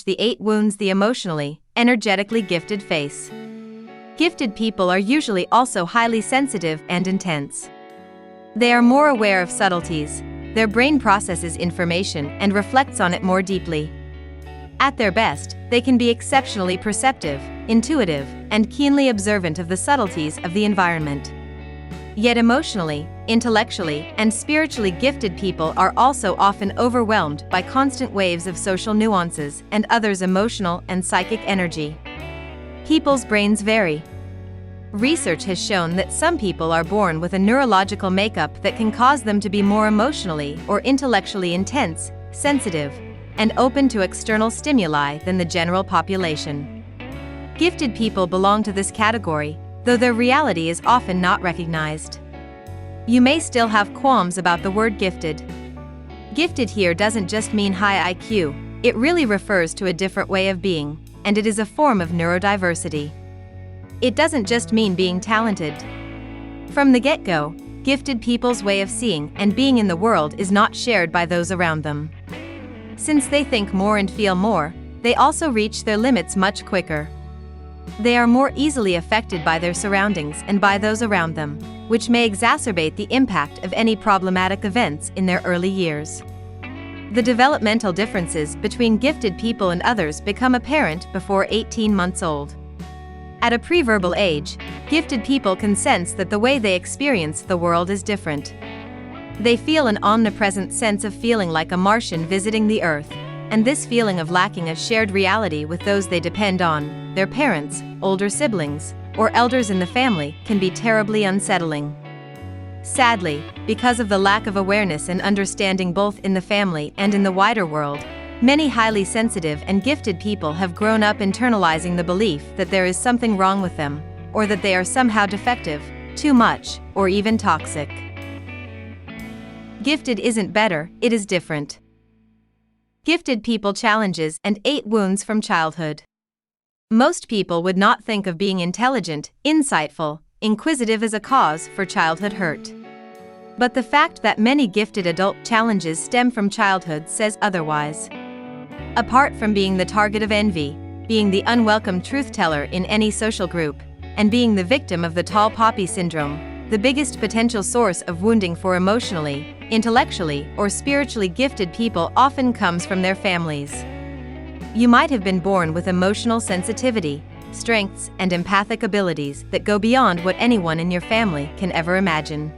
the 8 wounds the emotionally, energetically gifted face. Gifted people are usually also highly sensitive and intense. They are more aware of subtleties. Their brain processes information and reflects on it more deeply. At their best, they can be exceptionally perceptive, intuitive, and keenly observant of the subtleties of the environment. Yet emotionally, intellectually, and spiritually gifted people are also often overwhelmed by constant waves of social nuances and others' emotional and psychic energy. People's brains vary. Research has shown that some people are born with a neurological makeup that can cause them to be more emotionally or intellectually intense, sensitive, and open to external stimuli than the general population. Gifted people belong to this category, though their reality is often not recognized. You may still have qualms about the word gifted. Gifted here doesn't just mean high IQ, it really refers to a different way of being, and it is a form of neurodiversity. It doesn't just mean being talented. From the get-go, gifted people's way of seeing and being in the world is not shared by those around them. Since they think more and feel more, they also reach their limits much quicker. They are more easily affected by their surroundings and by those around them, which may exacerbate the impact of any problematic events in their early years. The developmental differences between gifted people and others become apparent before 18 months old. At a preverbal age, gifted people can sense that the way they experience the world is different. They feel an omnipresent sense of feeling like a Martian visiting the Earth, and this feeling of lacking a shared reality with those they depend on, their parents, older siblings, or elders in the family, can be terribly unsettling. Sadly, because of the lack of awareness and understanding both in the family and in the wider world, many highly sensitive and gifted people have grown up internalizing the belief that there is something wrong with them, or that they are somehow defective, too much, or even toxic. Gifted isn't better, it is different. Gifted people challenges and 8 wounds from childhood. Most people would not think of being intelligent, insightful, inquisitive as a cause for childhood hurt. But the fact that many gifted adult challenges stem from childhood says otherwise. Apart from being the target of envy, being the unwelcome truth-teller in any social group, and being the victim of the tall poppy syndrome, the biggest potential source of wounding for emotionally, intellectually, or spiritually gifted people often comes from their families. You might have been born with emotional sensitivity, strengths, and empathic abilities that go beyond what anyone in your family can ever imagine.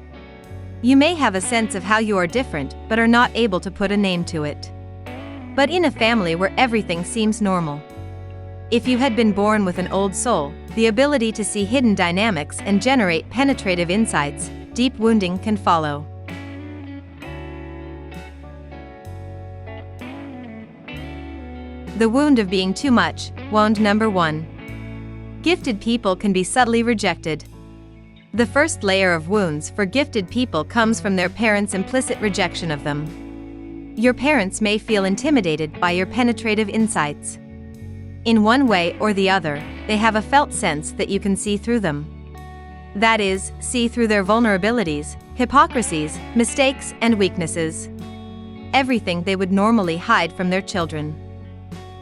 You may have a sense of how you are different but are not able to put a name to it. But in a family where everything seems normal. If you had been born with an old soul, the ability to see hidden dynamics and generate penetrative insights, deep wounding can follow. The wound of being too much. Wound number 1. Gifted people can be subtly rejected. The first layer of wounds for gifted people comes from their parents' implicit rejection of them. Your parents may feel intimidated by your penetrative insights. In one way or the other, they have a felt sense that you can see through them. That is, see through their vulnerabilities, hypocrisies, mistakes, and weaknesses. Everything they would normally hide from their children.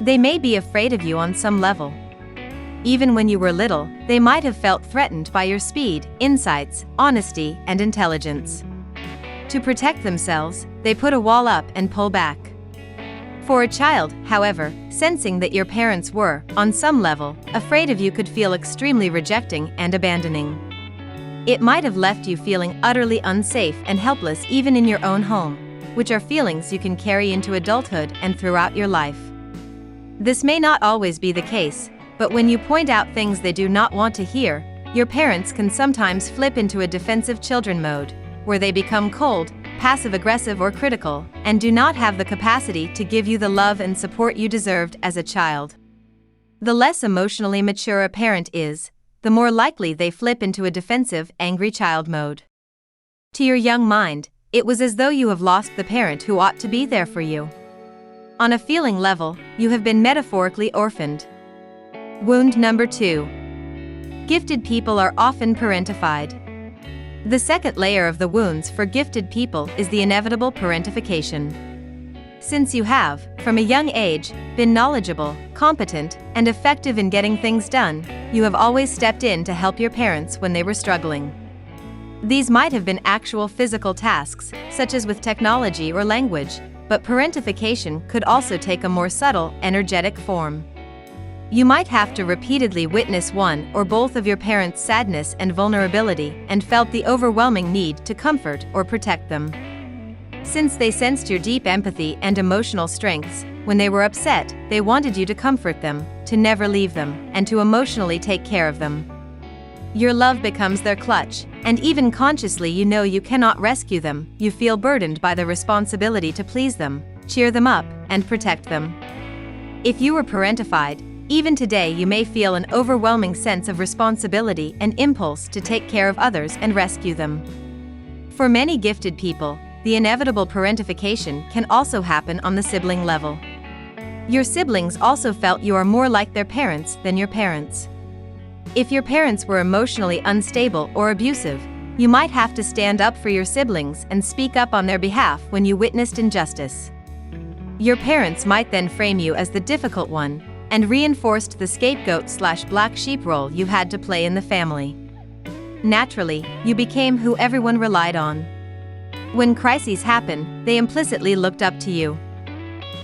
They may be afraid of you on some level. Even when you were little, they might have felt threatened by your speed, insights, honesty, and intelligence. To protect themselves, they put a wall up and pull back. For a child, however, sensing that your parents were, on some level, afraid of you could feel extremely rejecting and abandoning. It might have left you feeling utterly unsafe and helpless even in your own home, which are feelings you can carry into adulthood and throughout your life. This may not always be the case, but when you point out things they do not want to hear, your parents can sometimes flip into a defensive children mode, where they become cold, passive-aggressive or critical, and do not have the capacity to give you the love and support you deserved as a child. The less emotionally mature a parent is, the more likely they flip into a defensive, angry child mode. To your young mind, it was as though you have lost the parent who ought to be there for you. On a feeling level, you have been metaphorically orphaned. Wound number 2. Gifted people are often parentified. The second layer of the wounds for gifted people is the inevitable parentification. Since you have, from a young age, been knowledgeable, competent, and effective in getting things done, you have always stepped in to help your parents when they were struggling. These might have been actual physical tasks, such as with technology or language, but parentification could also take a more subtle, energetic form. You might have to repeatedly witness one or both of your parents' sadness and vulnerability and felt the overwhelming need to comfort or protect them. Since they sensed your deep empathy and emotional strengths, when they were upset, they wanted you to comfort them, to never leave them, and to emotionally take care of them. Your love becomes their clutch, and even consciously you know you cannot rescue them, you feel burdened by the responsibility to please them, cheer them up, and protect them. If you were parentified, even today you may feel an overwhelming sense of responsibility and impulse to take care of others and rescue them. For many gifted people, the inevitable parentification can also happen on the sibling level. Your siblings also felt you are more like their parents than your parents. If your parents were emotionally unstable or abusive, you might have to stand up for your siblings and speak up on their behalf when you witnessed injustice. Your parents might then frame you as the difficult one, and reinforced the scapegoat/black sheep role you had to play in the family. Naturally, you became who everyone relied on. When crises happen, they implicitly looked up to you.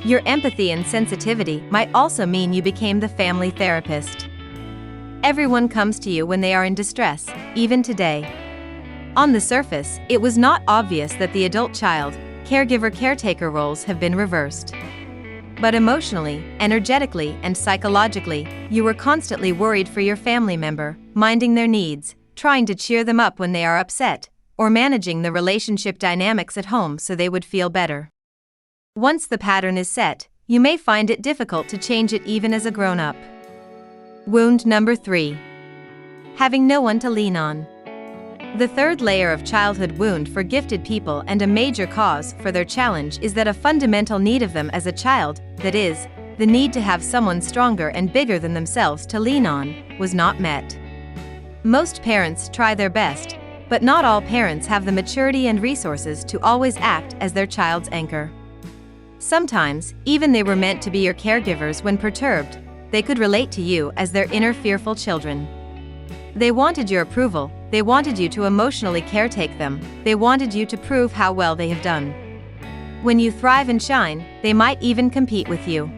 Your empathy and sensitivity might also mean you became the family therapist. Everyone comes to you when they are in distress, even today. On the surface, it was not obvious that the adult child, caregiver-caretaker roles have been reversed. But emotionally, energetically, and psychologically, you were constantly worried for your family member, minding their needs, trying to cheer them up when they are upset, or managing the relationship dynamics at home so they would feel better. Once the pattern is set, you may find it difficult to change it even as a grown-up. Wound number 3. Having no one to lean on. The third layer of childhood wound for gifted people and a major cause for their challenge is that a fundamental need of them as a child, that is, the need to have someone stronger and bigger than themselves to lean on, was not met. Most parents try their best, but not all parents have the maturity and resources to always act as their child's anchor. Sometimes, even they were meant to be your caregivers when perturbed, they could relate to you as their inner fearful children. They wanted your approval, they wanted you to emotionally caretake them, they wanted you to prove how well they have done. When you thrive and shine, they might even compete with you.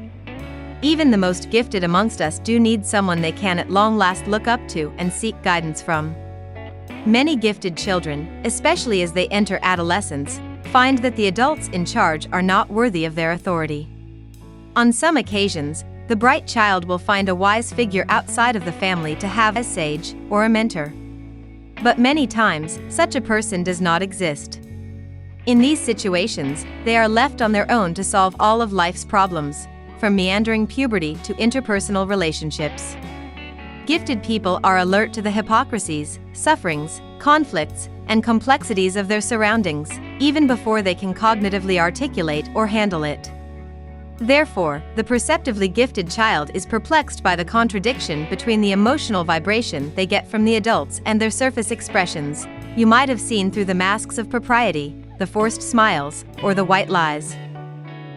Even the most gifted amongst us do need someone they can at long last look up to and seek guidance from. Many gifted children, especially as they enter adolescence, find that the adults in charge are not worthy of their authority. On some occasions, the bright child will find a wise figure outside of the family to have as sage or a mentor. But many times, such a person does not exist. In these situations, they are left on their own to solve all of life's problems, from meandering puberty to interpersonal relationships. Gifted people are alert to the hypocrisies, sufferings, conflicts, and complexities of their surroundings, even before they can cognitively articulate or handle it. Therefore, the perceptively gifted child is perplexed by the contradiction between the emotional vibration they get from the adults and their surface expressions. You might have seen through the masks of propriety, the forced smiles, or the white lies.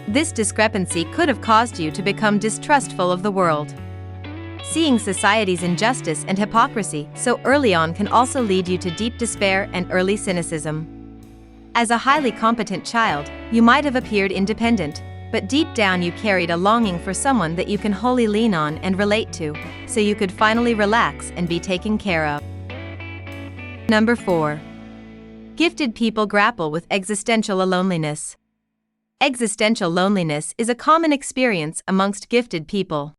This discrepancy could have caused you to become distrustful of the world. Seeing society's injustice and hypocrisy so early on can also lead you to deep despair and early cynicism. As a highly competent child, you might have appeared independent, but deep down you carried a longing for someone that you can wholly lean on and relate to, so you could finally relax and be taken care of. Number 4. Gifted people grapple with existential loneliness. Existential loneliness is a common experience amongst gifted people.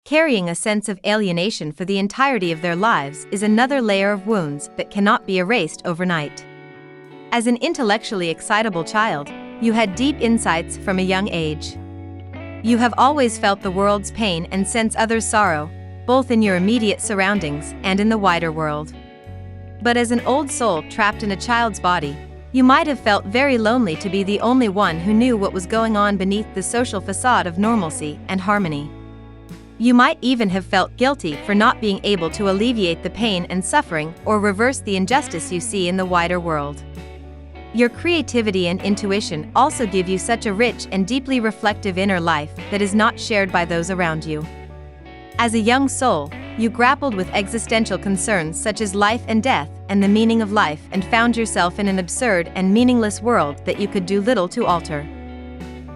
Carrying a sense of alienation for the entirety of their lives is another layer of wounds that cannot be erased overnight. As an intellectually excitable child, you had deep insights from a young age. You have always felt the world's pain and sense others' sorrow, both in your immediate surroundings and in the wider world. But as an old soul trapped in a child's body, you might have felt very lonely to be the only one who knew what was going on beneath the social facade of normalcy and harmony. You might even have felt guilty for not being able to alleviate the pain and suffering or reverse the injustice you see in the wider world. Your creativity and intuition also give you such a rich and deeply reflective inner life that is not shared by those around you. As a young soul, you grappled with existential concerns such as life and death and the meaning of life, and found yourself in an absurd and meaningless world that you could do little to alter.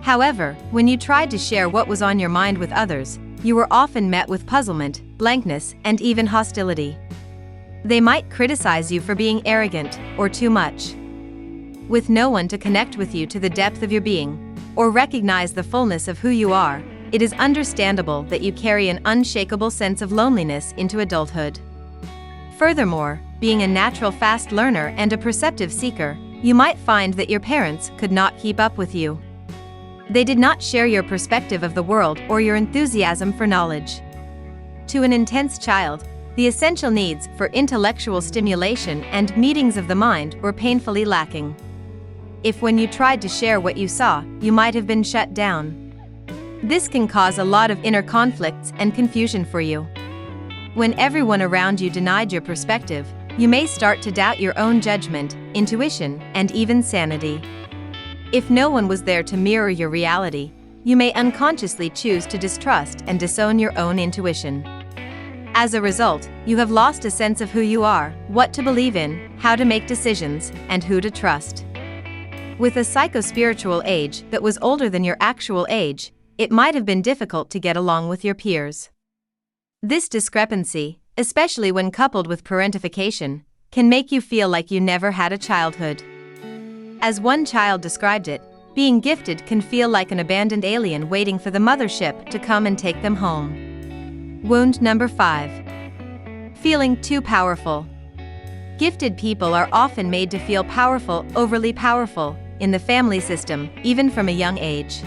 However, when you tried to share what was on your mind with others, you were often met with puzzlement, blankness, and even hostility. They might criticize you for being arrogant or too much. With no one to connect with you to the depth of your being, or recognize the fullness of who you are, it is understandable that you carry an unshakable sense of loneliness into adulthood. Furthermore, being a natural fast learner and a perceptive seeker, you might find that your parents could not keep up with you. They did not share your perspective of the world or your enthusiasm for knowledge. To an intense child, the essential needs for intellectual stimulation and meetings of the mind were painfully lacking. If when you tried to share what you saw, you might have been shut down. This can cause a lot of inner conflicts and confusion for you. When everyone around you denied your perspective, you may start to doubt your own judgment, intuition, and even sanity. If no one was there to mirror your reality, you may unconsciously choose to distrust and disown your own intuition. As a result, you have lost a sense of who you are, what to believe in, how to make decisions, and who to trust. With a psycho-spiritual age that was older than your actual age, it might have been difficult to get along with your peers. This discrepancy, especially when coupled with parentification, can make you feel like you never had a childhood. As one child described it, being gifted can feel like an abandoned alien waiting for the mothership to come and take them home. Wound number 5. Feeling too powerful. Gifted people are often made to feel powerful, overly powerful, in the family system, even from a young age.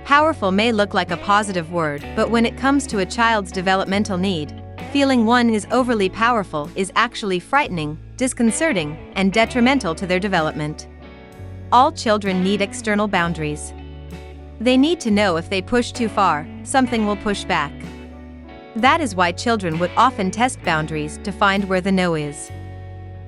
Powerful may look like a positive word, but when it comes to a child's developmental need, feeling one is overly powerful is actually frightening, disconcerting, and detrimental to their development. All children need external boundaries. They need to know if they push too far, something will push back. That is why children would often test boundaries to find where the no is.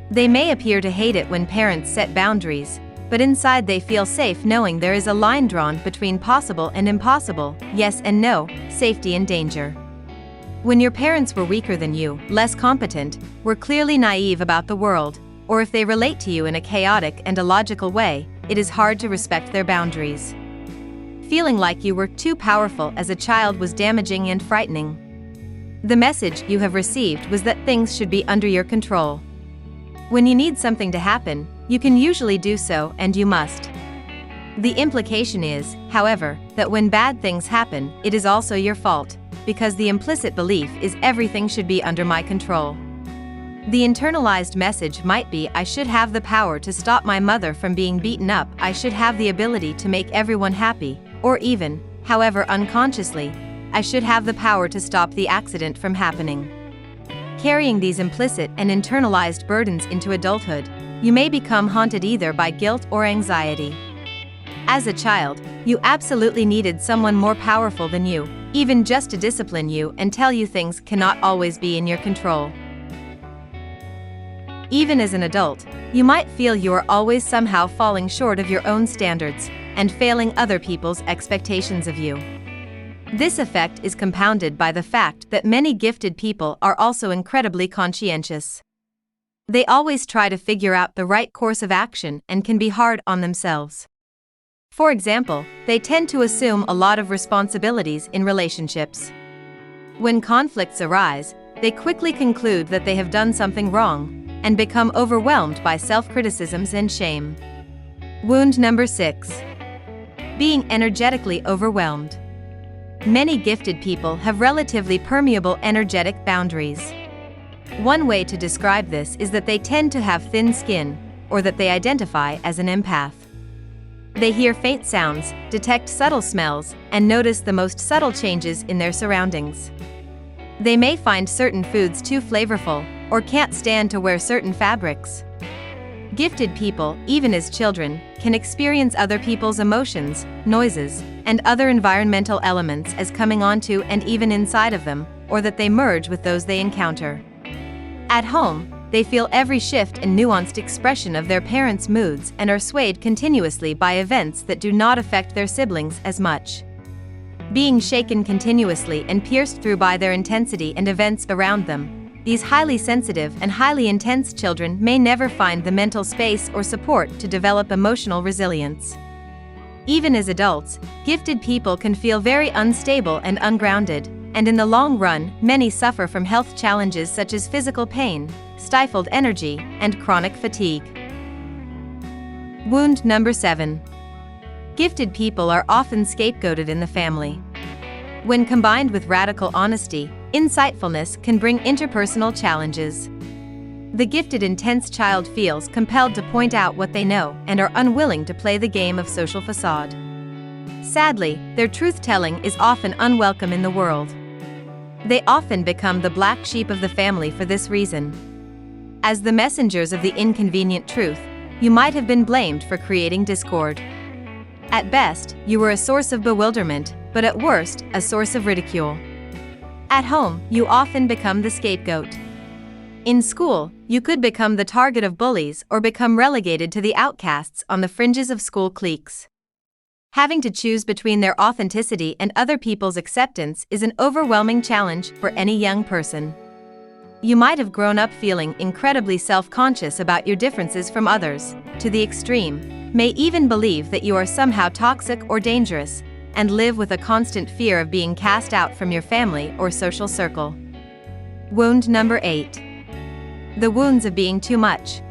They may appear to hate it when parents set boundaries, but inside they feel safe knowing there is a line drawn between possible and impossible, yes and no, safety and danger. When your parents were weaker than you, less competent, were clearly naive about the world, or if they relate to you in a chaotic and illogical way, it is hard to respect their boundaries. Feeling like you were too powerful as a child was damaging and frightening. The message you have received was that things should be under your control. When you need something to happen, you can usually do so, and you must. The implication is, however, that when bad things happen, it is also your fault, because the implicit belief is everything should be under my control. The internalized message might be, I should have the power to stop my mother from being beaten up, I should have the ability to make everyone happy, or even, however unconsciously, I should have the power to stop the accident from happening. Carrying these implicit and internalized burdens into adulthood, you may become haunted either by guilt or anxiety. As a child, you absolutely needed someone more powerful than you, even just to discipline you and tell you things cannot always be in your control. Even as an adult, you might feel you are always somehow falling short of your own standards and failing other people's expectations of you. This effect is compounded by the fact that many gifted people are also incredibly conscientious. They always try to figure out the right course of action and can be hard on themselves. For example, they tend to assume a lot of responsibilities in relationships. When conflicts arise, they quickly conclude that they have done something wrong and become overwhelmed by self-criticisms and shame. Wound number 6. Being energetically overwhelmed. Many gifted people have relatively permeable energetic boundaries. One way to describe this is that they tend to have thin skin, or that they identify as an empath. They hear faint sounds, detect subtle smells, and notice the most subtle changes in their surroundings. They may find certain foods too flavorful, or can't stand to wear certain fabrics. Gifted people, even as children, can experience other people's emotions, noises, and other environmental elements as coming onto and even inside of them, or that they merge with those they encounter. At home, They feel every shift and nuanced expression of their parents' moods and are swayed continuously by events that do not affect their siblings as much. Being shaken continuously and pierced through by their intensity and events around them, these highly sensitive and highly intense children may never find the mental space or support to develop emotional resilience. Even as adults, gifted people can feel very unstable and ungrounded, and in the long run, many suffer from health challenges such as physical pain, stifled energy, and chronic fatigue. Wound number 7. Gifted people are often scapegoated in the family. When combined with radical honesty, insightfulness can bring interpersonal challenges. The gifted intense child feels compelled to point out what they know and are unwilling to play the game of social facade. Sadly, their truth-telling is often unwelcome in the world. They often become the black sheep of the family for this reason. As the messengers of the inconvenient truth, you might have been blamed for creating discord. At best, you were a source of bewilderment, but at worst, a source of ridicule. At home, you often become the scapegoat. In school, you could become the target of bullies or become relegated to the outcasts on the fringes of school cliques. Having to choose between their authenticity and other people's acceptance is an overwhelming challenge for any young person. You might have grown up feeling incredibly self-conscious about your differences from others, to the extreme, may even believe that you are somehow toxic or dangerous, and live with a constant fear of being cast out from your family or social circle. Wound number 8. The wounds of being too much.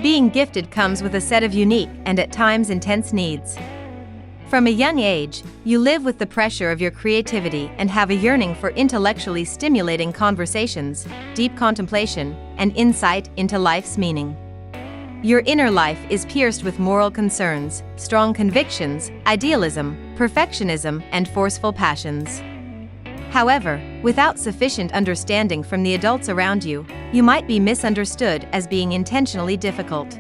Being gifted comes with a set of unique and at times intense needs. From a young age, you live with the pressure of your creativity and have a yearning for intellectually stimulating conversations, deep contemplation, and insight into life's meaning. Your inner life is pierced with moral concerns, strong convictions, idealism, perfectionism, and forceful passions. However, without sufficient understanding from the adults around you, you might be misunderstood as being intentionally difficult.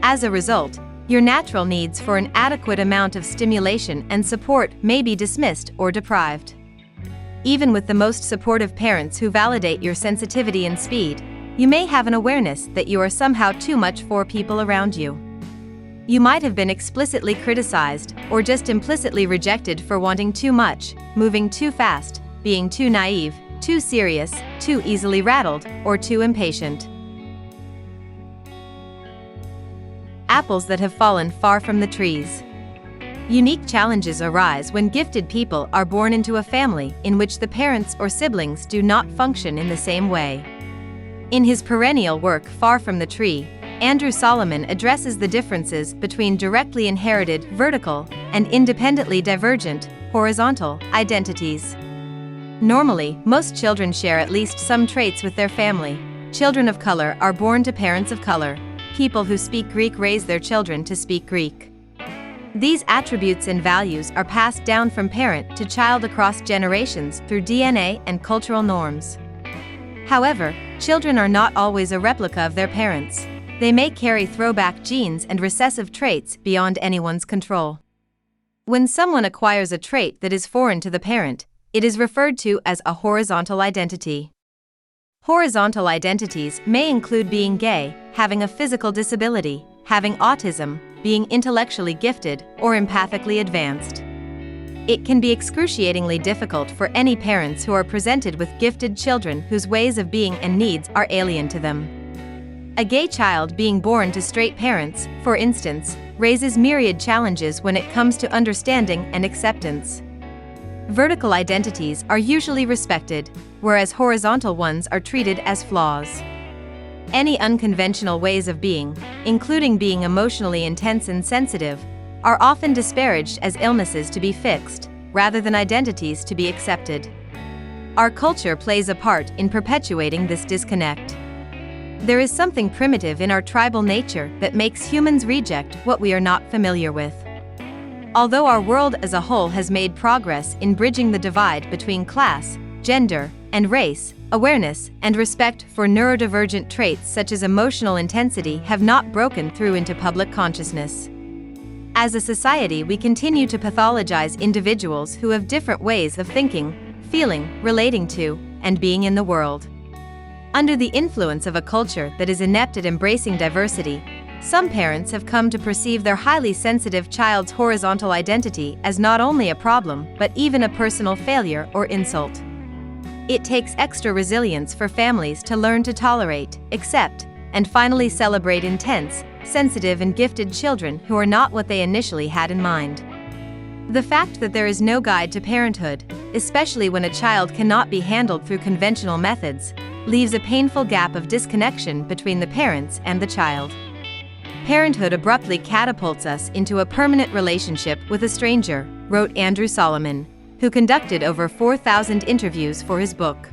As a result, your natural needs for an adequate amount of stimulation and support may be dismissed or deprived. Even with the most supportive parents who validate your sensitivity and speed, you may have an awareness that you are somehow too much for people around you. You might have been explicitly criticized or just implicitly rejected for wanting too much, moving too fast, being too naive, too serious, too easily rattled, or too impatient. Apples that have fallen far from the trees. Unique challenges arise when gifted people are born into a family in which the parents or siblings do not function in the same way. In his perennial work Far from the Tree, Andrew Solomon addresses the differences between directly inherited vertical and independently divergent horizontal identities. Normally, most children share at least some traits with their family. Children of color are born to parents of color. People who speak Greek raise their children to speak Greek. These attributes and values are passed down from parent to child across generations through DNA and cultural norms. However, children are not always a replica of their parents. They may carry throwback genes and recessive traits beyond anyone's control. When someone acquires a trait that is foreign to the parent, it is referred to as a horizontal identity. Horizontal identities may include being gay, having a physical disability, having autism, being intellectually gifted, or empathically advanced. It can be excruciatingly difficult for any parents who are presented with gifted children whose ways of being and needs are alien to them. A gay child being born to straight parents, for instance, raises myriad challenges when it comes to understanding and acceptance. Vertical identities are usually respected, whereas horizontal ones are treated as flaws. Any unconventional ways of being, including being emotionally intense and sensitive, are often disparaged as illnesses to be fixed, rather than identities to be accepted. Our culture plays a part in perpetuating this disconnect. There is something primitive in our tribal nature that makes humans reject what we are not familiar with. Although our world as a whole has made progress in bridging the divide between class, gender, and race, awareness and respect for neurodivergent traits such as emotional intensity have not broken through into public consciousness. As a society, we continue to pathologize individuals who have different ways of thinking, feeling, relating to, and being in the world. Under the influence of a culture that is inept at embracing diversity, some parents have come to perceive their highly sensitive child's horizontal identity as not only a problem but even a personal failure or insult. It takes extra resilience for families to learn to tolerate, accept, and finally celebrate intense, sensitive and gifted children who are not what they initially had in mind. The fact that there is no guide to parenthood, especially when a child cannot be handled through conventional methods, leaves a painful gap of disconnection between the parents and the child. Parenthood abruptly catapults us into a permanent relationship with a stranger, wrote Andrew Solomon, who conducted over 4,000 interviews for his book.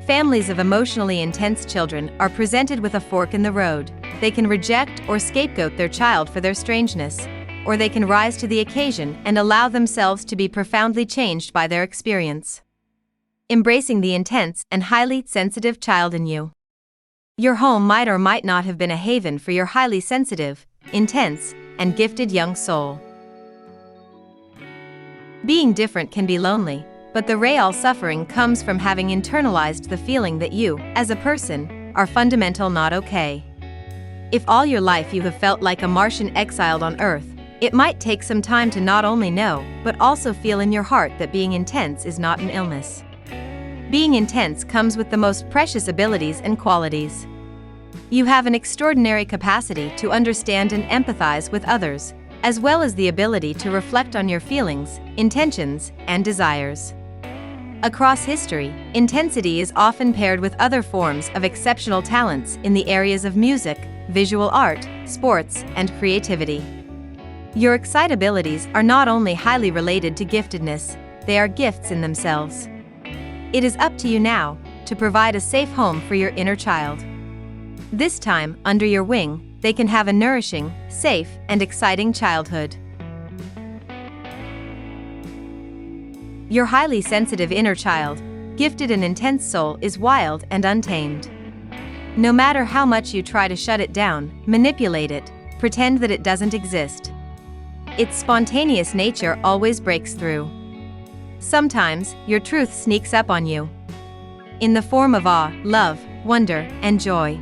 Families of emotionally intense children are presented with a fork in the road. They can reject or scapegoat their child for their strangeness, or they can rise to the occasion and allow themselves to be profoundly changed by their experience. Embracing the intense and highly sensitive child in you. Your home might or might not have been a haven for your highly sensitive, intense, and gifted young soul. Being different can be lonely, but the real suffering comes from having internalized the feeling that you, as a person, are fundamental not okay. If all your life you have felt like a Martian exiled on Earth, it might take some time to not only know, but also feel in your heart that being intense is not an illness. Being intense comes with the most precious abilities and qualities. You have an extraordinary capacity to understand and empathize with others, as well as the ability to reflect on your feelings, intentions, and desires. Across history, intensity is often paired with other forms of exceptional talents in the areas of music, visual art, sports, and creativity. Your excitabilities are not only highly related to giftedness, they are gifts in themselves. It is up to you now to provide a safe home for your inner child. This time, under your wing, they can have a nourishing, safe, and exciting childhood. Your highly sensitive inner child, gifted and intense soul, is wild and untamed. No matter how much you try to shut it down, manipulate it, pretend that it doesn't exist, its spontaneous nature always breaks through. Sometimes, your truth sneaks up on you. In the form of awe, love, wonder, and joy.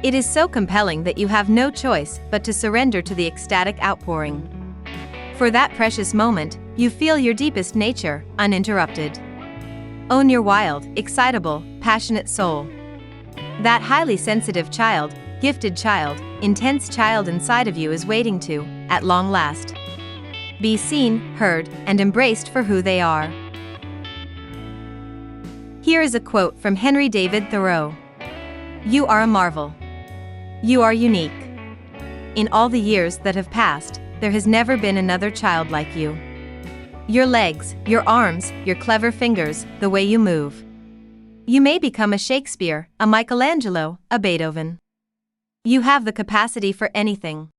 It is so compelling that you have no choice but to surrender to the ecstatic outpouring. For that precious moment, you feel your deepest nature, uninterrupted. Own your wild, excitable, passionate soul. That highly sensitive child, gifted child, intense child inside of you is waiting to, at long last, be seen, heard, and embraced for who they are. Here is a quote from Henry David Thoreau. "You are a marvel. You are unique. In all the years that have passed, there has never been another child like you. Your legs, your arms, your clever fingers, the way you move. You may become a Shakespeare, a Michelangelo, a Beethoven. You have the capacity for anything.